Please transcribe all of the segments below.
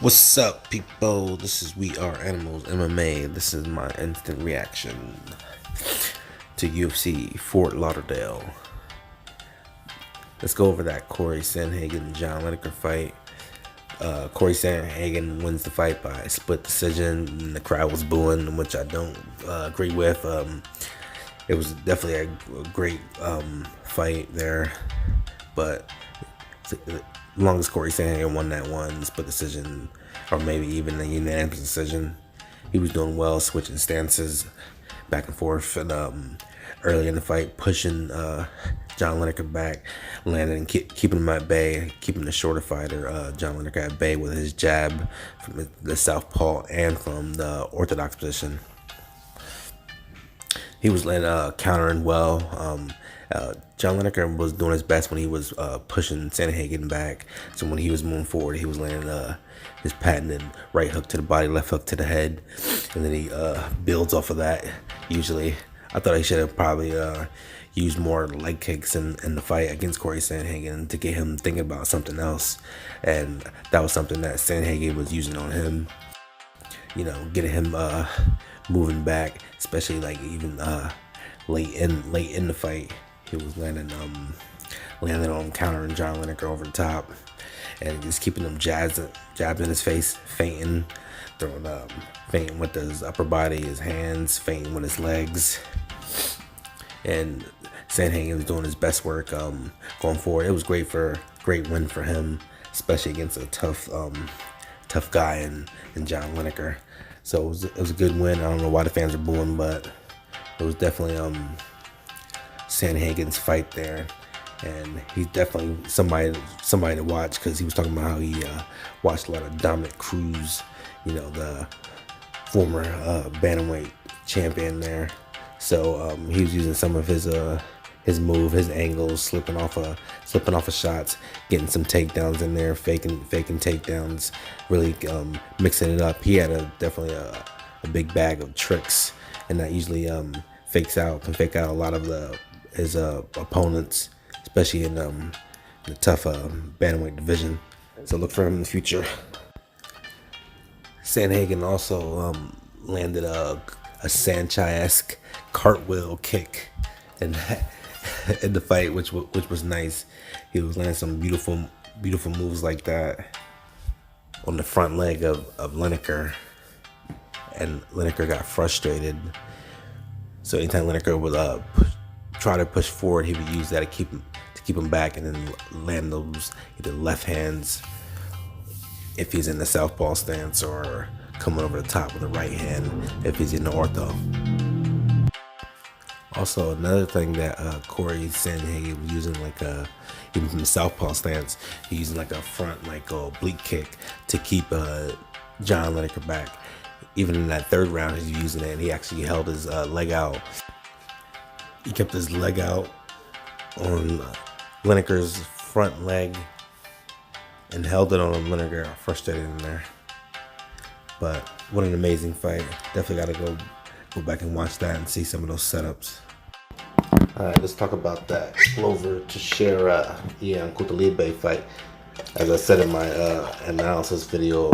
What's up, people? This is We Are Animals MMA. This is my instant reaction to UFC Fort Lauderdale. Let's go over that Corey Sandhagen John Lineker fight. Corey Sandhagen wins the fight by split decision, and the crowd was booing, which I don't agree with. It was definitely a great fight there, but as long as Corey Sandhagen won that one split decision, or maybe even a unanimous decision, he was doing well, switching stances back and forth, and early in the fight, pushing John Lineker back, landing, keeping him at bay, keeping the shorter fighter John Lineker at bay with his jab from the southpaw and from the orthodox position. He was countering well. John Lineker was doing his best when he was pushing Sandhagen back. So when he was moving forward, he was landing his patented right hook to the body, left hook to the head, and then he builds off of that. Usually, I thought he should have probably used more leg kicks in the fight against Corey Sandhagen to get him thinking about something else, and that was something that Sandhagen was using on him. You know, getting him moving back, especially like even late in the fight. He was landing on countering John Lineker over the top, and just keeping him jabs in his face, feinting, throwing feinting with his upper body, his hands, feinting with his legs, and Sandhagen was doing his best work going forward. It was great win for him, especially against a tough guy in John Lineker. So it was a good win. I don't know why the fans are booing, but it was definitely Sandhagen's fight there, and he's definitely somebody to watch, because he was talking about how he watched a lot of Dominic Cruz, you know, the former bantamweight champion there. So he was using some of his move, his angles, slipping off of shots, getting some takedowns in there, faking takedowns, really mixing it up. He had definitely a big bag of tricks, and that usually can fake out a lot of his opponents, especially in the tough bantamweight division. So look for him in the future. Sandhagen also landed a Sanchez-esque cartwheel kick in the fight, which was nice. He was landing some beautiful moves like that on the front leg of Lineker, and Lineker got frustrated. So anytime Lineker would try to push forward, he would use that to keep him back, and then land those either left hands if he's in the southpaw stance, or coming over the top with the right hand if he's in the ortho. Also, another thing that Corey Sandhagen was using, even from the southpaw stance, he's using like a front, oblique kick to keep John Lineker back. Even in that third round, he's using it, and he actually held his leg out. He kept his leg out on Lineker's front leg and held it on Lineker. Frustrated in there. But what an amazing fight. Definitely got to go back and watch that and see some of those setups. Alright, let's talk about that Glover Teixeira Ian Cutelaba fight. As I said in my analysis video,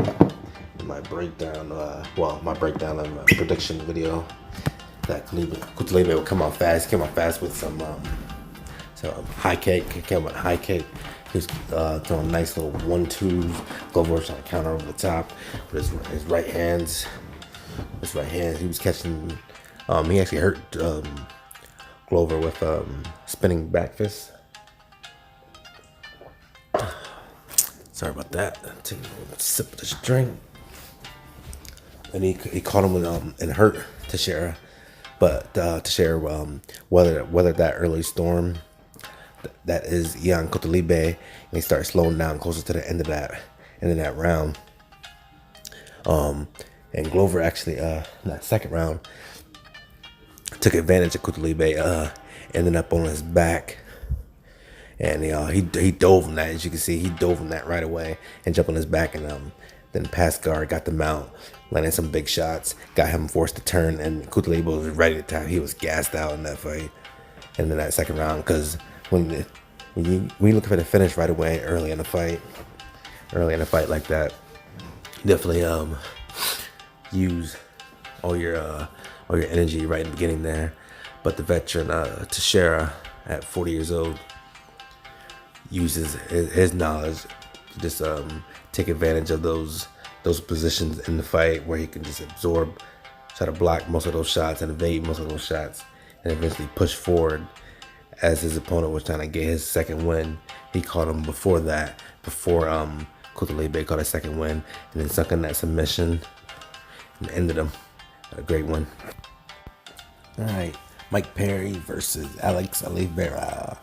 my breakdown of my prediction video, that Cutelaba would come out fast. Came out fast with some high kick. He came with high kick. He was throwing nice little 1-2s. Glover trying to counter over the top with his right hands. He was catching. He actually hurt Glover with spinning back fist. Sorry about that. Take a sip of this drink. And he caught him with and hurt Teixeira, but Teixeira weathered that early storm. That is Ian Cutelaba, and he started slowing down closer to the end of that round. And Glover actually that second round took advantage of Cutelaba, ended up on his back, and he dove on that. As you can see, he dove on that right away and jumped on his back, and then past guard got the mount, landed some big shots, got him forced to turn, and Cutelaba was ready to tap. He was gassed out in that fight, and then that second round, because when you look for the finish right away early in the fight like that, Definitely use all your energy right in the beginning there. But the veteran Teixeira at 40 years old uses his knowledge to just take advantage of those positions in the fight where he can just absorb, try to block most of those shots and evade most of those shots, and eventually push forward. As his opponent was trying to get his second win, he caught him before that, before Kutalebe caught a second win, and then sunk in that submission and ended him. A great one. All right, Mike Perry versus Alex Oliveira.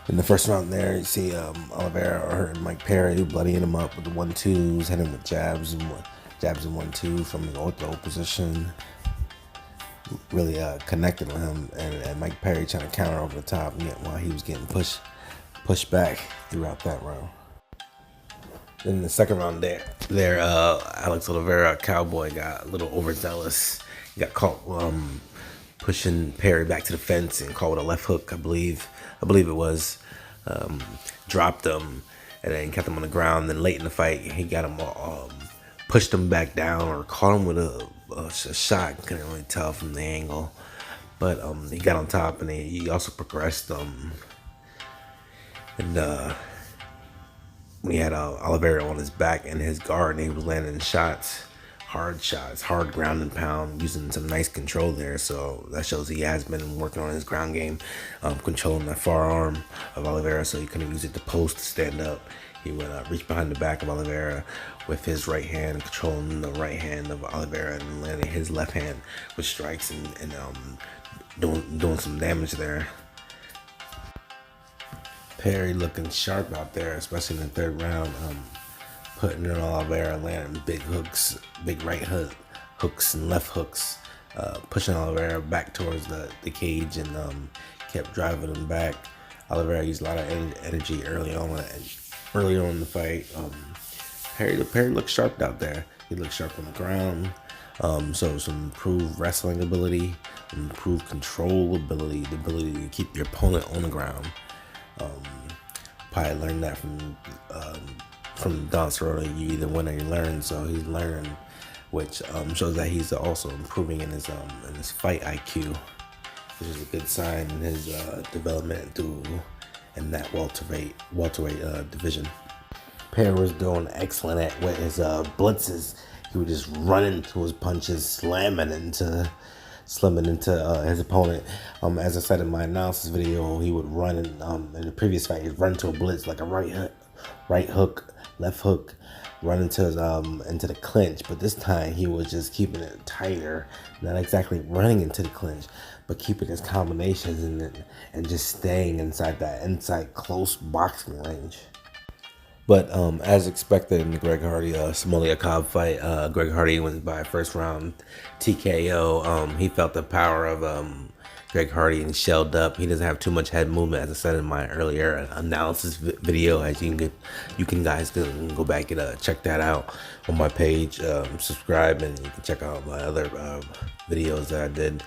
In the first round there, you see Oliveira hurting Mike Perry, bloodying him up with the 1-2s, hitting him with jabs and 1-2 from the ortho position. Really connected with him, and Mike Perry trying to counter over the top while he was getting pushed back throughout that round. Then in the second round there Alex Oliveira, Cowboy, got a little overzealous. He got caught pushing Perry back to the fence and caught with a left hook, I believe it was. Dropped him and then kept him on the ground. Then late in the fight, he got him pushed him back down or caught him with a shot. Couldn't really tell from the angle, but he got on top and he also progressed. When he had Oliveira on his back and his guard, and he was landing shots, hard ground and pound, using some nice control there. So that shows he has been working on his ground game, controlling that far arm of Oliveira, so he couldn't use it to post to stand up. He would reach behind the back of Oliveira with his right hand, controlling the right hand of Oliveira, and landing his left hand with strikes and doing some damage there. Perry looking sharp out there, especially in the third round, putting in Oliveira, landing big hooks, big right hooks and left hooks, pushing Oliveira back towards the cage, and kept driving him back. Oliveira used a lot of energy early on in the fight. Perry looked sharp out there. He looked sharp on the ground. So some improved wrestling ability, improved control ability, the ability to keep your opponent on the ground. Probably learned that from Don Cerrone. You either win or you learn. So he's learning, which shows that he's also improving in his fight IQ, which is a good sign in his development in that welterweight division. Perry was doing excellent with his blitzes. He would just run into his punches, slamming into his opponent. As I said in my analysis video, he would run in the previous fight. He'd run to a blitz like a right hook, left hook, run into the clinch. But this time he was just keeping it tighter, not exactly running into the clinch, but keeping his combinations and just staying inside close boxing range. But as expected in the Greg Hardy Smoliakov fight, Greg Hardy wins by first round TKO. He felt the power of Greg Hardy and shelled up. He doesn't have too much head movement, as I said in my earlier analysis video. As you guys can go back and check that out on my page. Subscribe, and you can check out my other videos that I did.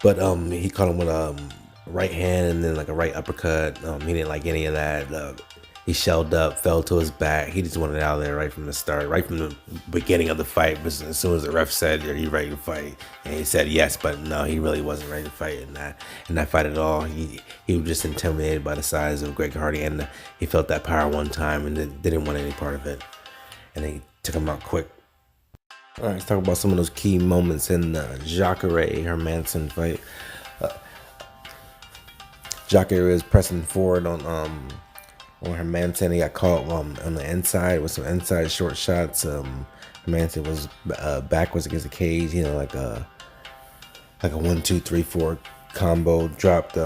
But he caught him with a right hand and then like a right uppercut. He didn't like any of that. He shelled up, fell to his back. He just wanted out of there right from the start, right from the beginning of the fight. But as soon as the ref said, "Are you ready to fight?" and he said yes, but no, he really wasn't ready to fight in that fight at all. He was just intimidated by the size of Greg Hardy, and he felt that power one time and didn't want any part of it. And he took him out quick. All right, let's talk about some of those key moments in the Jacare Hermansson fight. Jacare is pressing forward on Hermansson. He got caught on the inside with some inside short shots. Hermansson was backwards against the cage, like a 1, 2, 3, 4 combo. Dropped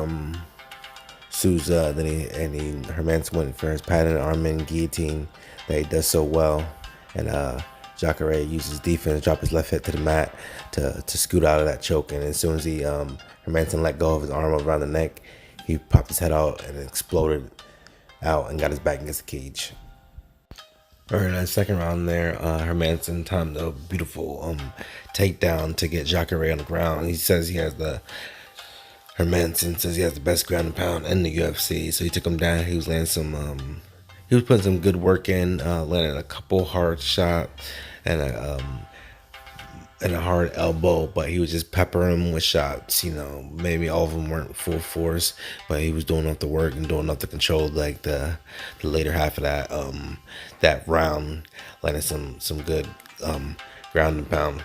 Souza. Then Hermansson went for his patented arm-in guillotine that he does so well. And Jacare uses defense, drop his left hip to the mat to scoot out of that choke. And as soon as Hermansson let go of his arm around the neck, he popped his head out and exploded out and got his back against the cage. All right, that second round there, Hermansson timed a beautiful takedown to get Jacare on the ground. Hermansson says he has the best ground and pound in the UFC, so he took him down. He was landing he was putting some good work in, landing a couple hard shot and a hard elbow, but he was just peppering them with shots. Maybe all of them weren't full force, but he was doing enough to work and doing enough to control like the later half of that round, landing some good ground and pound.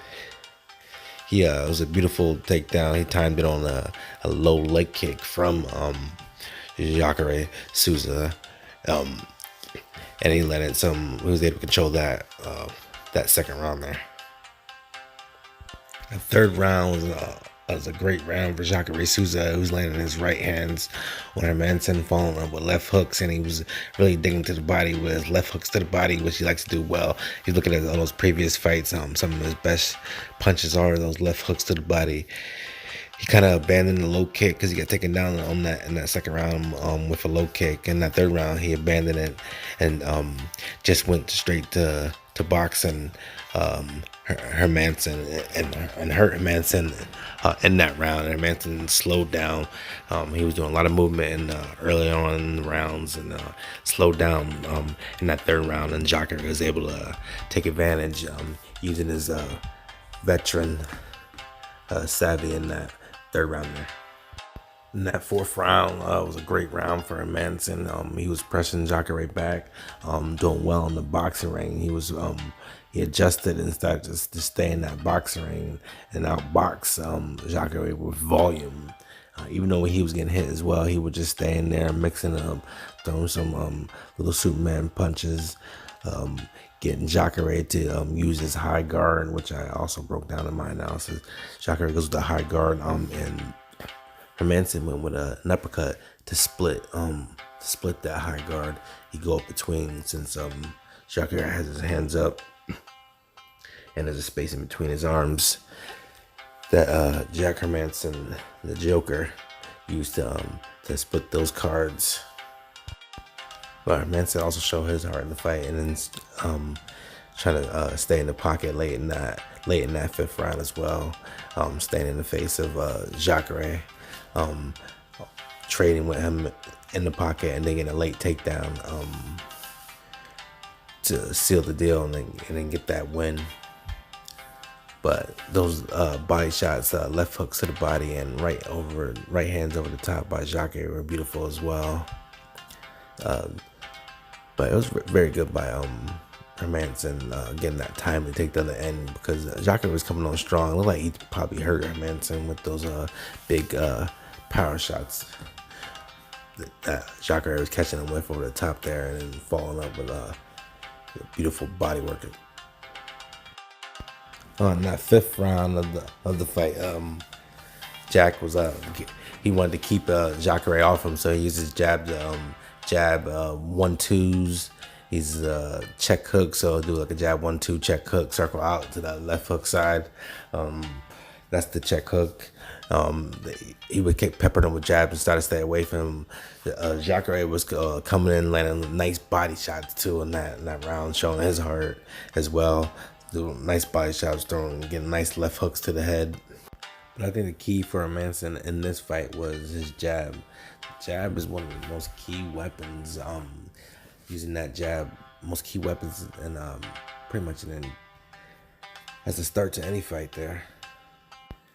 It was a beautiful takedown. He timed it on a low leg kick from jacare Souza, and he let it he was able to control that second round there. The third round was a great round for Jacare Souza, who's landing his right hands on Hermansson, following up with left hooks, and he was really digging to the body with his left hooks to the body, which he likes to do well. He's looking at all those previous fights. Some of his best punches are those left hooks to the body. He kind of abandoned the low kick because he got taken down in that second round with a low kick. In that third round, he abandoned it and just went straight to boxing Hermansson and hurt Hermansson in that round. Hermansson slowed down. He was doing a lot of movement early on in the rounds and slowed down in that third round. And Jacare was able to take advantage using his veteran savvy in that third round there. In that fourth round was a great round for Hermansson. He was pressing Jacare back, doing well in the boxing ring. He adjusted and started to stay in that boxing ring and outbox Jacare with volume. Even though he was getting hit as well, he would just stay in there, mixing up, throwing some little Superman punches, getting Jacare to use his high guard, which I also broke down in my analysis. Jacare goes with the high guard, and Hermansson went with an uppercut to split that high guard. He go up between, since Jacare has his hands up and there's a space in between his arms that Jack Hermansson, the Joker, used to split those cards. But Hermansson also showed his heart in the fight, and then trying to stay in the pocket late in that fifth round as well, staying in the face of Jacare, trading with him in the pocket and then getting a late takedown to seal the deal and then get that win. But those body shots, left hooks to the body and right hands over the top by Jacare were beautiful as well. But it was very good by Hermansson getting that time to take down the end, because Jacare was coming on strong. It looked like he probably hurt Hermansson with those big power shots that Jacare was catching him with over the top there, and then following up with beautiful body work. On that fifth round of the fight, Jack was he wanted to keep Jacare off him, so he used his jab 1-2s. He's check hook, so he'll do like a jab 1-2 check hook, circle out to that left hook side. That's the check hook. He would keep peppering him with jabs and start to stay away from him. Jacare was coming in, landing nice body shots too in that round, showing his heart as well. Doing nice body shots, getting nice left hooks to the head. But I think the key for Hermansson in this fight was his jab. Jab is one of the most key weapons. Using that jab, most key weapons, and pretty much as a start to any fight there.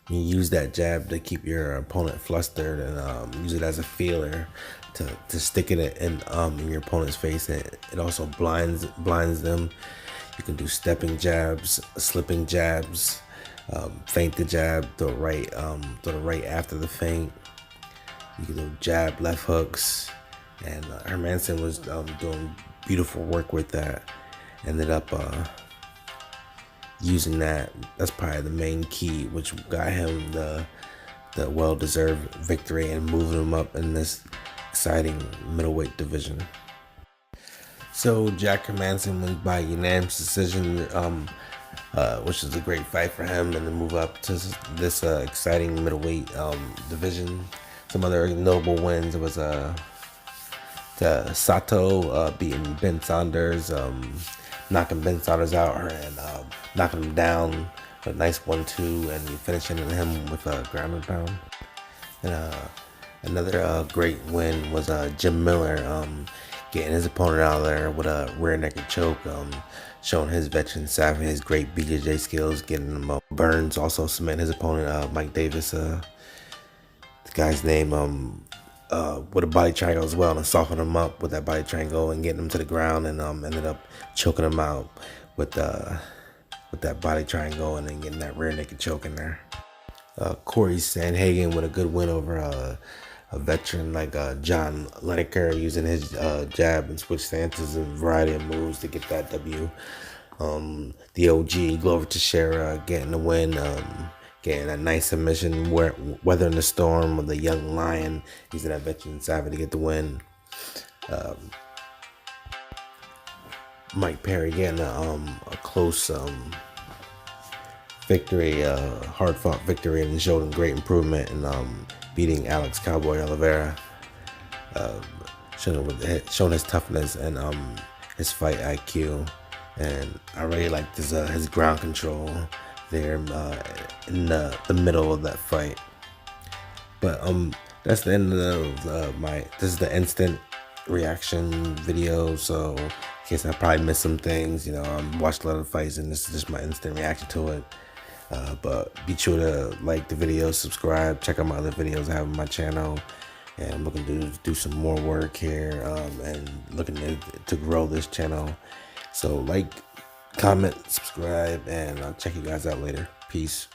You use that jab to keep your opponent flustered and use it as a feeler to stick it in your opponent's face. It also blinds them. You can do stepping jabs, slipping jabs, feint the jab, throw the right after the feint. You can do jab, left hooks, and Hermansson was doing beautiful work with that. Ended up using that. That's probably the main key, which got him the well-deserved victory and moving him up in this exciting middleweight division. So Jack Hermansson wins by unanimous decision, which is a great fight for him, and to move up to this exciting middleweight division. Some other notable wins was Sato beating Ben Saunders, knocking Ben Saunders out and knocking him down, a nice 1-2, and finishing him with a ground and pound. And another great win was Jim Miller getting his opponent out of there with a rear naked choke, showing his veteran savvy, his great BJJ skills, getting him up. Burns also submitting his opponent, Mike Davis, the guy's name, with a body triangle as well, and softening him up with that body triangle and getting him to the ground, and ended up choking him out with that body triangle, and then getting that rear naked choke in there. Corey Sandhagen with a good win over a veteran like John Lineker, using his jab and switch stances and variety of moves to get that W. The OG Glover Teixeira getting the win, getting a nice submission, weathering the storm of the young lion, using that veteran savvy to get the win. Mike Perry getting a close victory, hard-fought victory, and showing great improvement in beating Alex Cowboy Oliveira, showing his toughness and his fight IQ. And I really liked his ground control there in the middle of that fight. But that's the end of this is the instant reaction video, so in case I probably missed some things, I watched a lot of fights, and this is just my instant reaction to it. But be sure to like the video, subscribe, check out my other videos I have on my channel, and I'm looking to do some more work here, and looking to grow this channel. So like, comment, subscribe, and I'll check you guys out later. Peace.